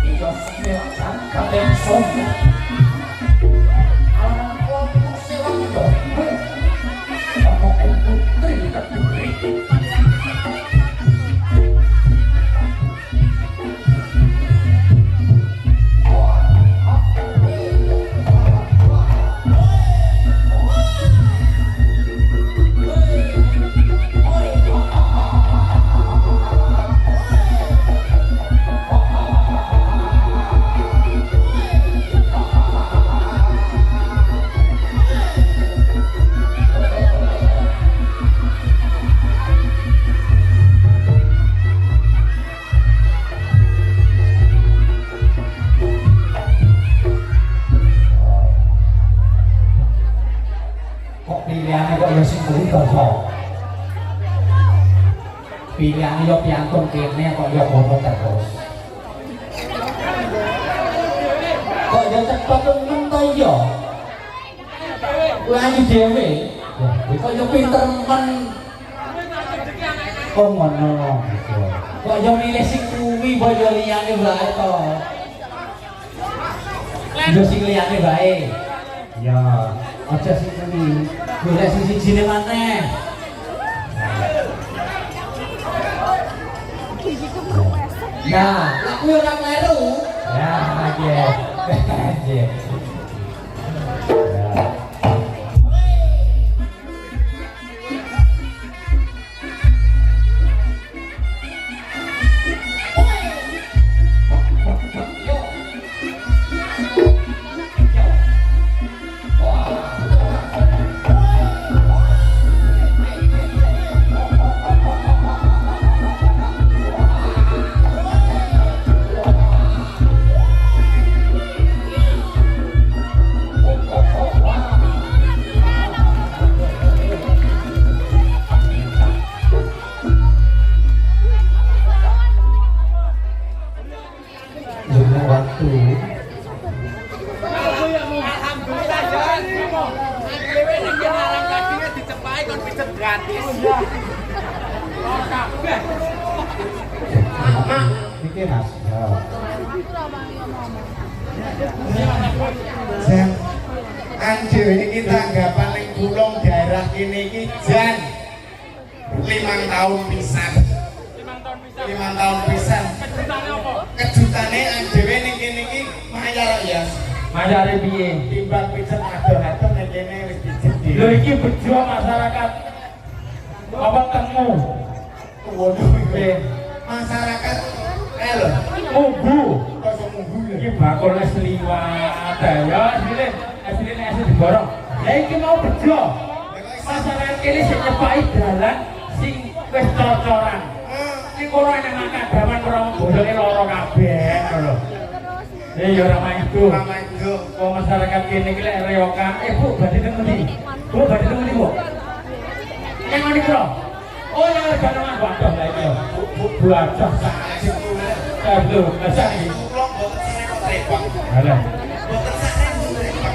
Iya silakan kalian sombong. Anak kelompok silakan. Kamu putri keduri. Pilihan yo piantun kene kok yo bono terus. Kok yo cepet temen to yo. Lagi dhewe. Kok yo pinter men. Kok ngono. Kok yo milih sing kuwi kok yo liyane wae to. Yo sing liyane wae. Ya, aja sing kuwi. Golek sing sijine maneh. Nah, aku orang kleru. Ya, aja. Aja. Anjir ini tanggapan yang gulung daerah ini jan 5 tahun pisan 5 tahun pisan kejutannya anjir ini gini mayar ya mayar piye timbang pijet adoh-adoh nek kene wis pijet lho iki bejo masyarakat apa temu waduh iki masyarakat lho munggu kok munggu iki bakul es liwat ya asline es diborong lha iki mau bejo masyarakat kene sing nyepaki dalan sing wis cocoran iki ora enak makadaman ora bolone lara kabeh lho. Ya ora maido. Kok masyarakat kene iki lek reokan, Bu, badhe teng ndi? Bu, badhe teng ndi, Bu? Nang ngene kro. Oh, yang ada nang wadah lha iki. Bu aja sak. Aduh, masa iki. Kula mboten sare kok repot. Halah. Mboten sare repot.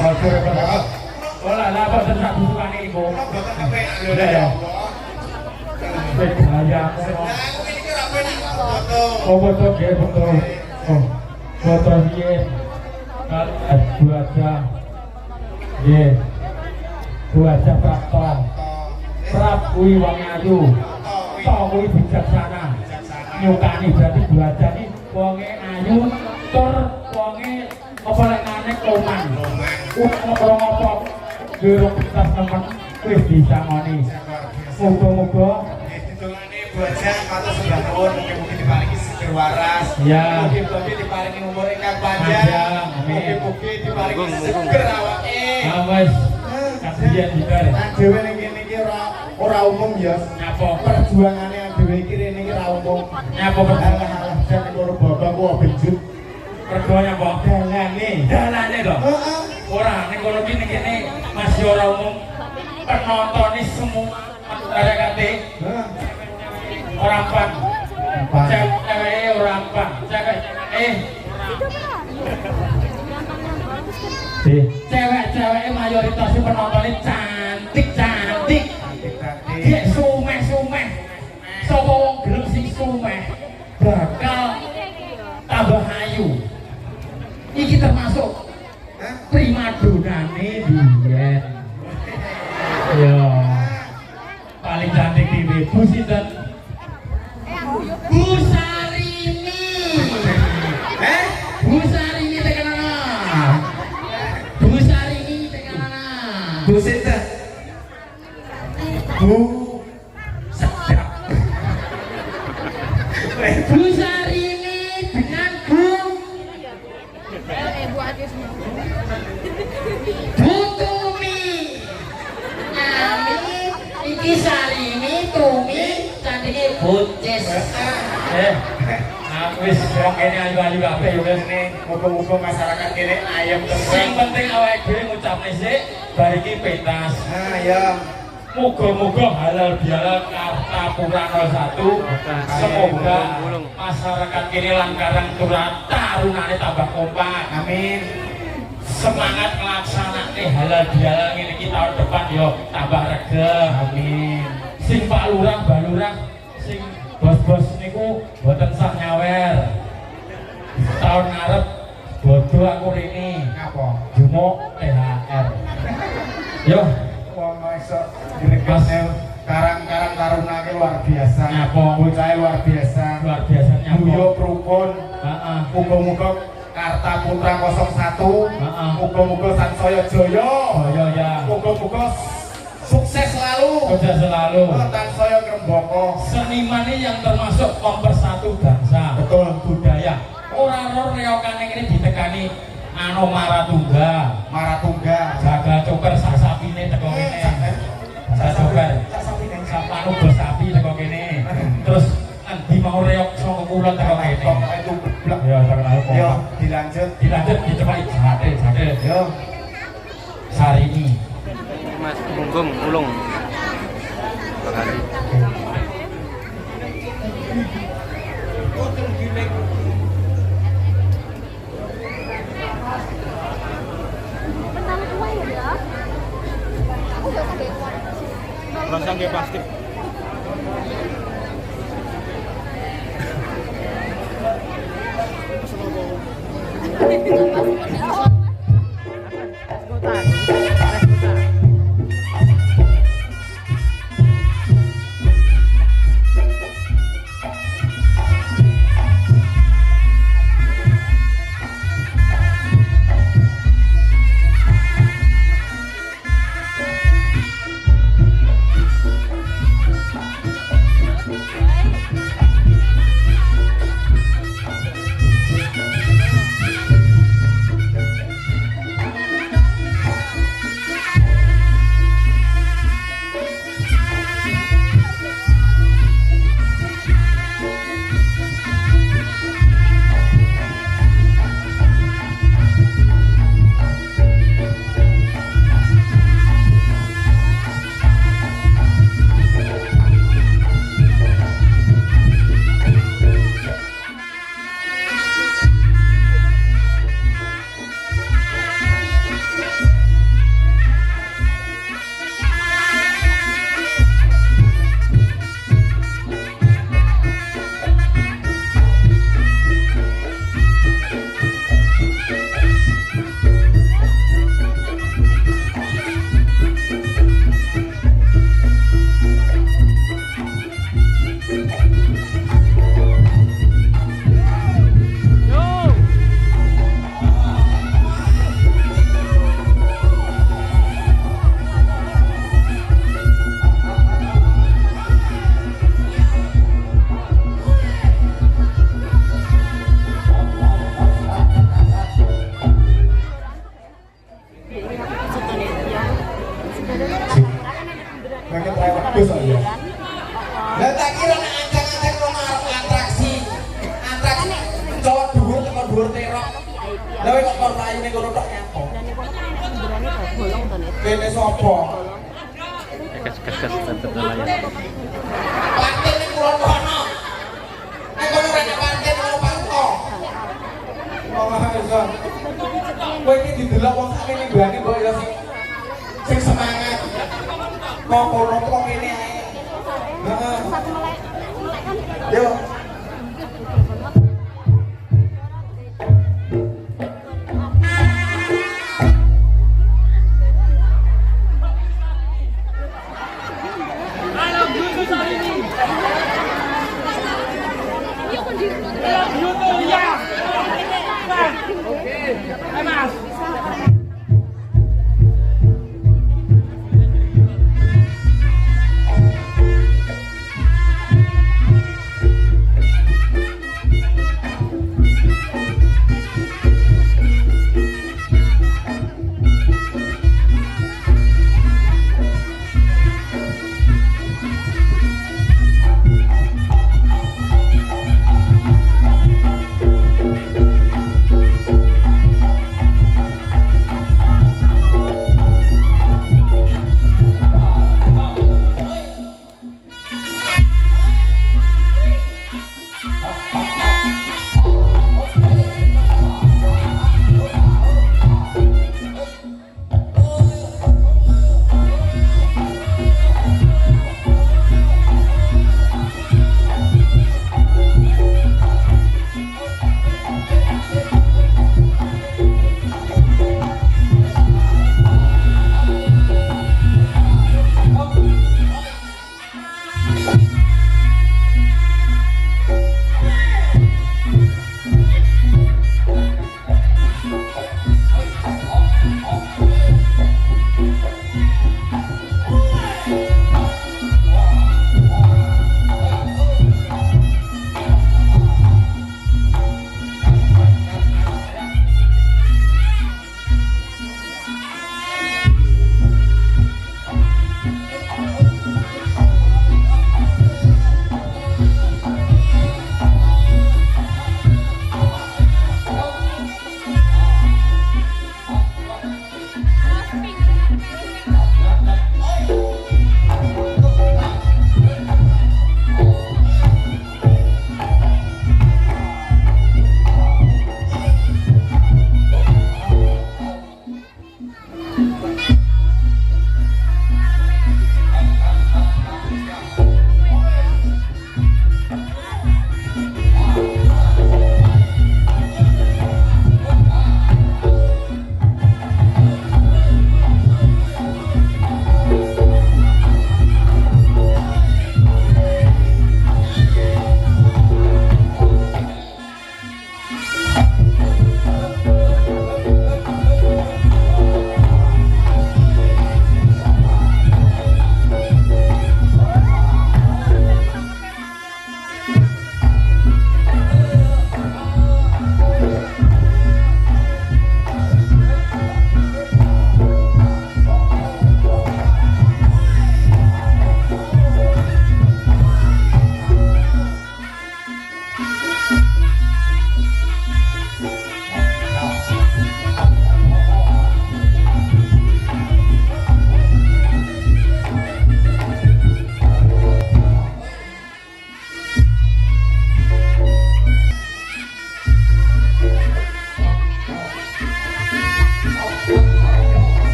Oh, repot. Ola, lha apa sak busukane iku? Kula mboten kepenak lho ya. Bedaya. Aku iki ora penak foto. Oh, foto ge foto. Oh. Foto piye? Kal Bu aja. Nggih. Bu aja Prapto. Prap kuwi wong ayu. Tok kuwi bijaksana. Nyukani berarti Bu aja iki wonge ayu tur wonge apa lek maneh koman. Ngopo-ngopo durung tas temen wis disangoni. Muga-muga ditulane bojang matur sembah nuwun mugi-mugi diparingi seger waras. Ya. Mugi-mugi diparingi umur ingkang panjang. Mugi-mugi diparingi seger awake. Ah wis. Kasihan juga. Dhewe ning kene iki ora umum ya. Nyapa? Perjuangane dhewe iki rene iki ora umum. Nyapa perjuangan? Alah jan karo bapak ku benjut. Perjuangan apa? Dalane. Dalane to. Heeh. Ora ning kono iki ning kene masih ora umum. Penonton semua masyarakat orang pan, cewek orang pan, cewek mayoritasnya penontonnya cantik, dia sumeh, sopo wong gelem sing sinten? Bu Sarini. Bu Sarini tekan ana. Bu Sarini tekan ana. Bu sinten? Bu sedap. Bu Sarini dengan Bu Tumi. Nami iki Sarini Tumi candike Bucis. Aku wis wong kene ayu-ayu kabeh yo wis. Muga-muga masyarakat kene ayem Sing terus. penting awake dhewe ngucapne sik bar iki pentas. Nah, ya. Muga-muga halal bihalal Kartapura 01. Semoga masyarakat kini langgarang tarunane tambah kompak. Amin. Semangat nglaksanake halal bihalal ngene iki tahun depan yo tambah regem. Amin. Sing Pak Lurah, Mbak Lurah, sing bos-bos niku boten sah nyawer. Tahun ngarep bodoh aku rene. Ngapa? Jumuk THR. Yo, Wong iso diregane karang-karang taruna ke luar biasa. Ngapa? Bocah luar biasa. luar biasa nyapa. Buyo rukun. Heeh. Muga-muga Kartaputra 01. Heeh. Muga-muga sansaya jaya. Oh ya ya. Muga-muga sukses selalu. Sukses selalu. Tansaya ngrembaka. Seniman ini yang termasuk mempersatu bangsa. Betul. Budaya. Orang-orang reokane ini ditekani anu Maratungga, Maratungga. jaga coker sak sapine teko kene. Sak coker. Sak panu bos sapi teko kene. Terus endi mau reok saka kulon teko kene. Itu blak. Ya terkenal kok. Yo, dilanjut. Dilanjut dicepai jate. Yo. Sarini. Mas Gunggung ulung. Makasih. Rasa nggak plastik. Bagus aja. Lah tak kira nek ancang-ancang rumah atraksi. Atraksi cowok dhuwur teko dhuwur terok. Lah kok kon rayine kono tok nyapa? Kene sapa? Kes tetep layar. Panten ning kulon kono. Nek kono rene panten kono pangko. Oh, iso. Kowe iki didelok wong sakmene mbane mbok ya sing semangat. Kok kono kok ngene ae. Heeh. Yo.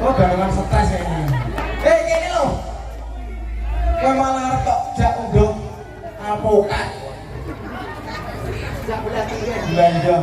Oh, gawean stres ini. Ini loh. Kowe malah arep kok jak undung alpukat. Jak udah tinggal belanja.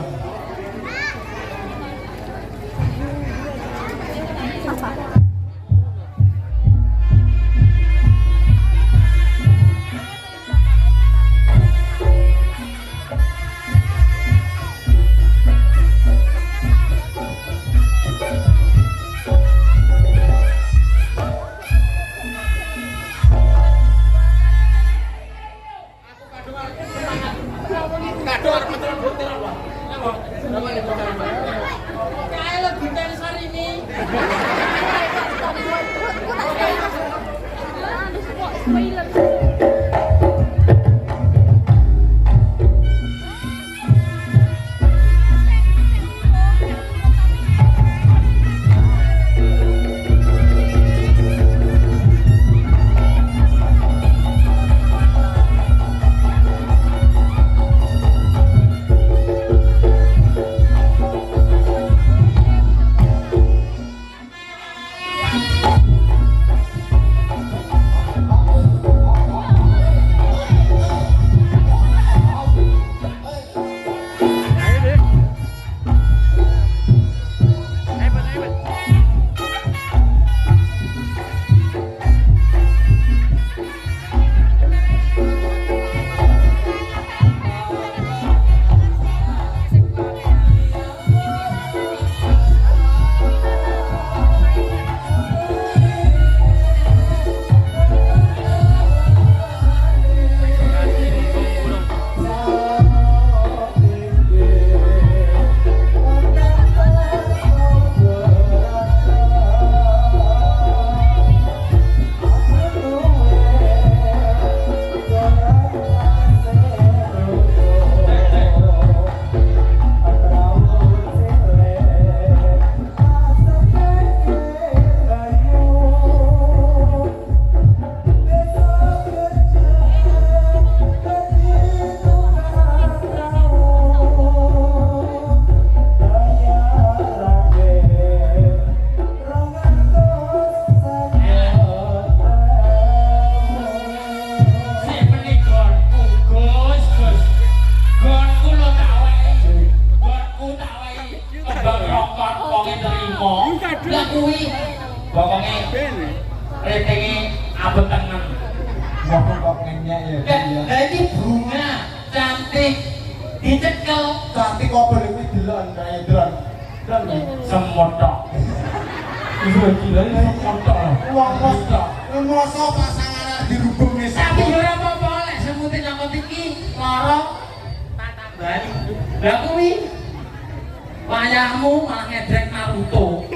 Wayahmu malah ngedrek Naruto.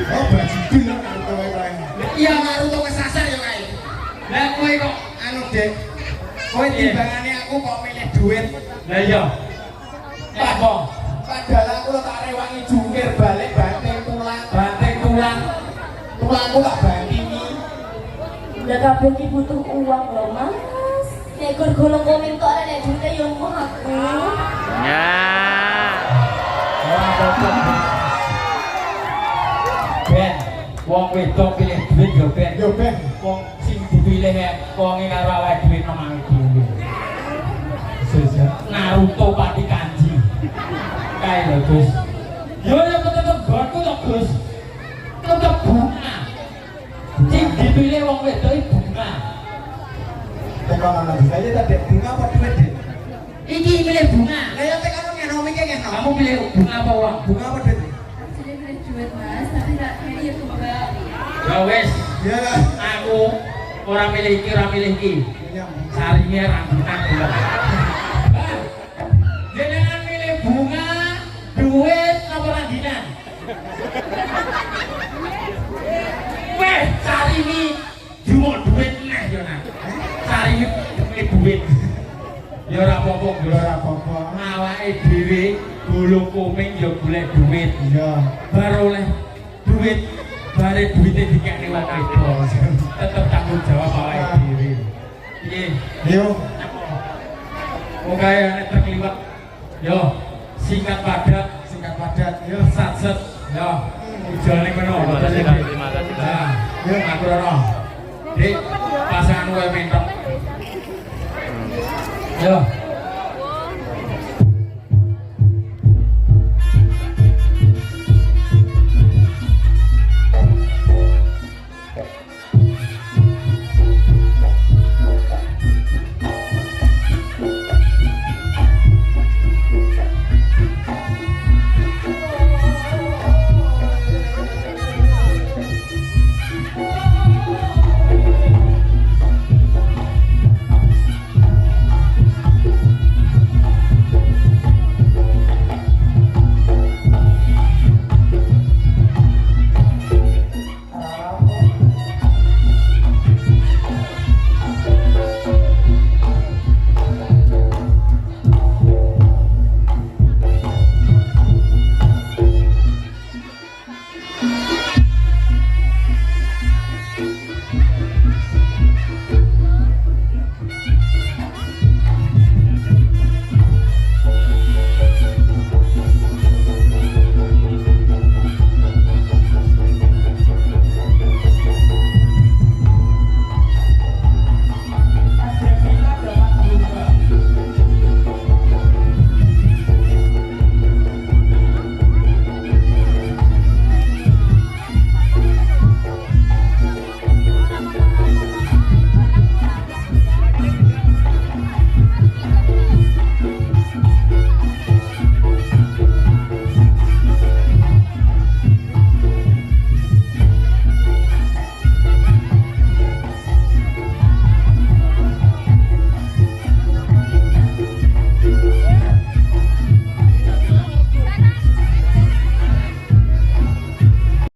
Oh, bajidul Naruto kae. Iya, Naruto kesasar ya kae. Lah kowe kok Anu, Dek. Kowe timbangane aku kok milih duit. Lah iya. Apa? Padahal aku lo tak rewangi jungkir balik banting tulang. Banting tulang. Tulangku tak bantingi. Lah kabeh iki butuh uang lho, Mas. Nek golong komen tok nek duite yo mung aku. Ya. Ben, wong wedok pilih duit yo Ben. Yo Ben, Wong sing dipilih wonge karo awake dhewe nang dhewe. Naruto pati kanji. Kae lho, Gus. Yo ya tetep gonku to, Gus. Tetep bunga. Sing dipilih wong wedok iki bunga. tekan ana bisa aja tadi bunga apa duit, Dik? Iki milih bunga. Lah ya tekan ngeno mikir ngeno. Kamu pilih bunga apa uang? Bunga apa duit? Pilih duit, Mas, tapi tak kayaknya bunga. Ya wes, Ya. aku orang milih iki, orang milih iki. Iya. Sarinya rambutan dulu. Jangan milih bunga, duit, apa randinan? Weh, cari ini cuma duit nah, Yona. Cari ini milih duit. Ya ora apa-apa, Ya ora apa-apa. awake dhewe golong komeng ya golek duit. Iya. Baru oleh duit, bare duitnya dikene wong wedok. Tetep tanggung jawab awake dhewe. Piye? Yo. Oke, nek terliwat. Yo, singkat padat, Singkat padat. yo satset. Yo, Ujane kono. Terima kasih Kak, terima kasih Kak. Nah, yuk ngatur ono. Dik, pasangan kowe mentok. Yo.